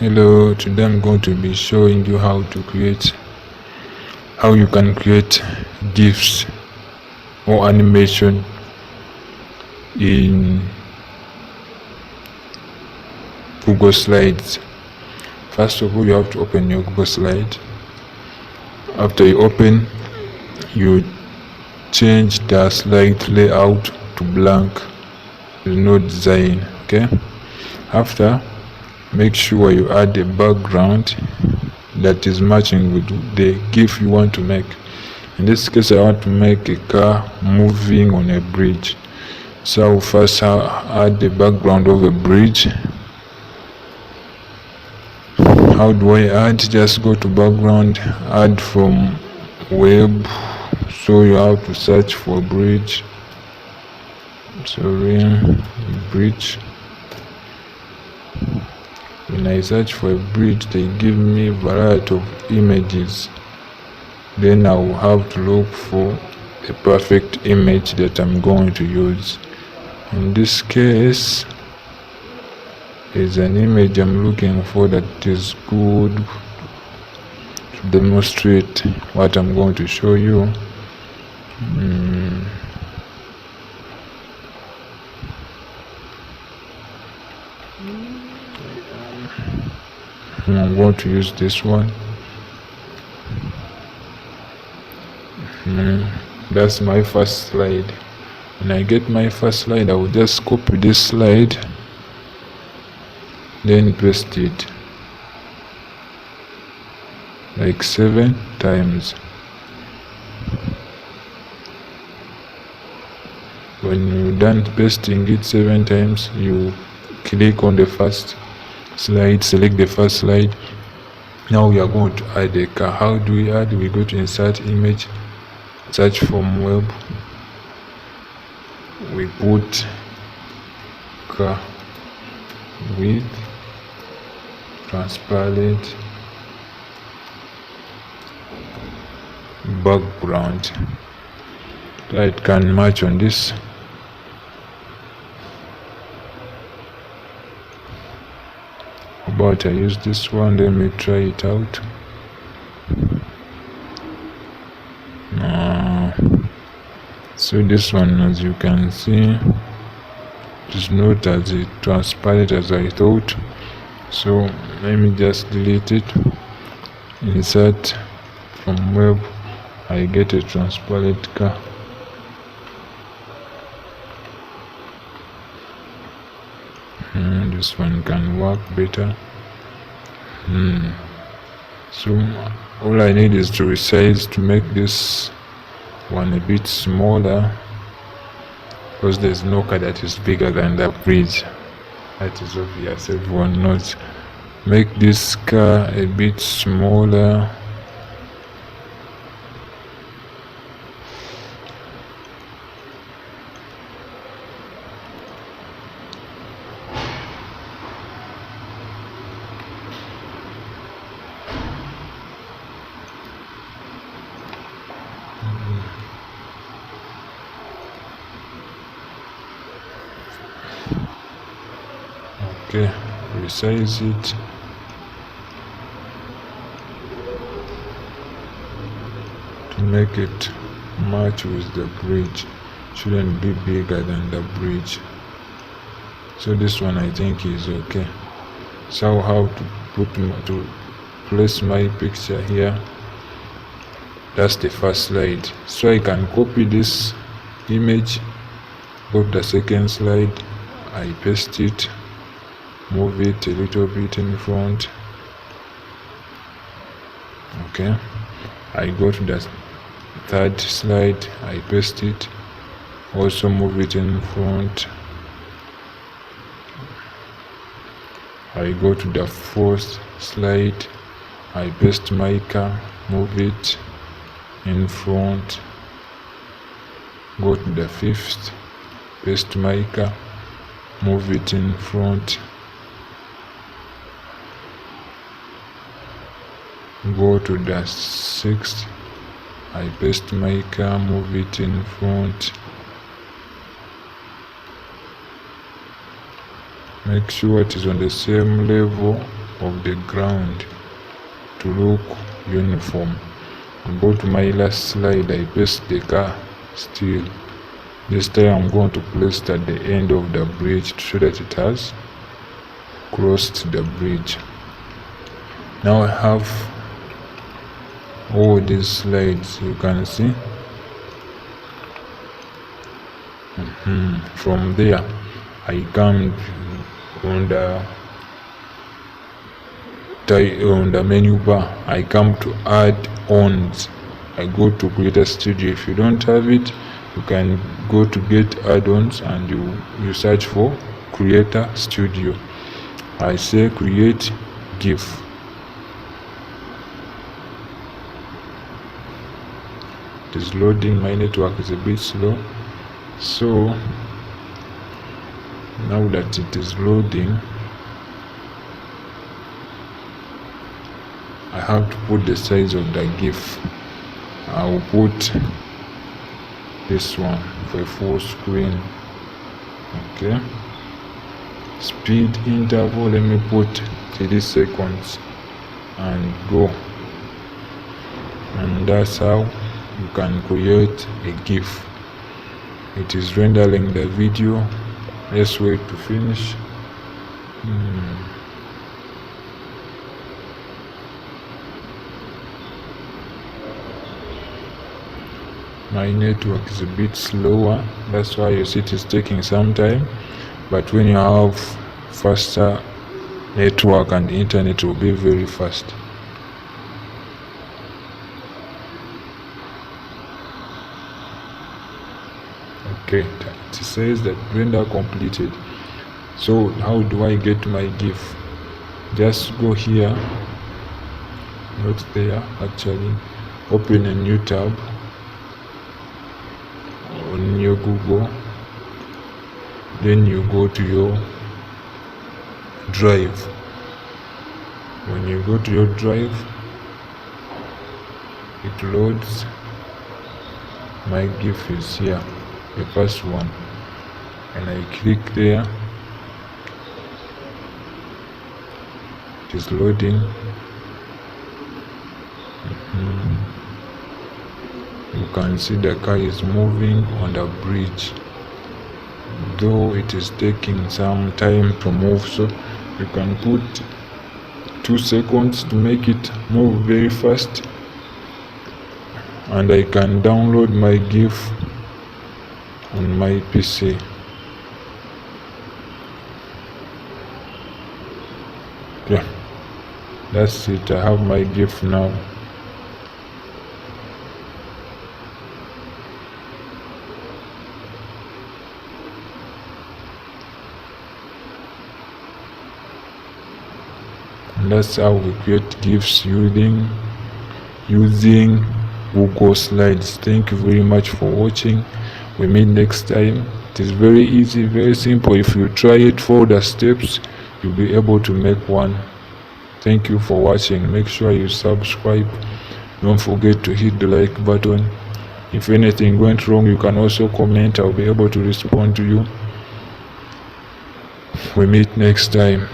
Hello, today I'm going to be showing you how you can create GIFs or animation in Google Slides. First of all, you have to open your Google Slide. After you open, you change the slide layout to blank. There's no design, okay? After, make sure you add a background that is matching with the GIF you want to make. In this case, I want to make a car moving on a bridge. So I will first add the background of a bridge. How do I add? Just go to background, add from web. So you have to search for bridge. Bridge. When I search for a bridge, they give me a variety of images. Then I will have to look for a perfect image that I'm going to use. In this case, is an image I'm looking for that is good to demonstrate what I'm going to show you. I'm going to use this one. That's my first slide. When I get my first slide, I will just copy this slide, then paste it like 7 times. When you're done pasting it 7 times, you click on the first slide, select the first slide. Now we are going to add a car. How do we add? We go to insert image, search from web, we put car with transparent background so it can match on this. But I use this one. Let me try it out. So this one, as you can see, is not as transparent as I thought. So let me just delete it. Insert from web, I get a transparent car. This one can work better. So all I need is to resize to make this one a bit smaller, because there's no car that is bigger than the bridge. That is obvious, everyone knows. Make this car a bit smaller. Okay, resize it. To make it match with the bridge. Shouldn't be bigger than the bridge. So this one I think is okay. So how to place my picture here. That's the first slide. So I can copy this image, go to the second slide, I paste it, move it a little bit in front. Okay, I go to the third slide, I paste it, also move it in front. I go to the fourth slide, I paste my car, move it in front. Go to the fifth, paste my car, move it in front. Go to the sixth, I paste my car, move it in front. Make sure it is on the same level of the ground to look uniform. And go to my last slide, I paste the car still. This time I'm going to place it at the end of the bridge so that it has crossed the bridge. Now I have all these slides, you can see. From there I come on the menu bar, I come to add-ons. I go to Creator Studio. If you don't have it, you can go to get add-ons and you search for Creator Studio. I say create GIF. It is loading. My network is a bit slow, so now that it is loading, I have to put the size of the GIF. I will put this one for full screen. Okay, speed interval, let me put 30 seconds and go. And that's how you can create a GIF. It is rendering the video. Let's wait to finish. My network is a bit slower, that's why you see it is taking some time, but when you have faster network and internet, will be very fast. Okay, it says that render completed. So how do I get my GIF? Just go here, not there actually, open a new tab on your Google, then you go to your drive. When you go to your drive, it loads. My GIF is here, the first one, and I click there. It is loading. You can see the car is moving on the bridge, though it is taking some time to move, so you can put 2 seconds to make it move very fast. And I can download my GIF on my PC. Yeah, that's it. I have my GIF now. And that's how we create GIFs using Google Slides. Thank you very much for watching. We meet next time. It is very easy, very simple. If you try it, follow the steps, you'll be able to make one. Thank you for watching. Make sure you subscribe. Don't forget to hit the like button. If anything went wrong, you can also comment. I'll be able to respond to you. We meet next time.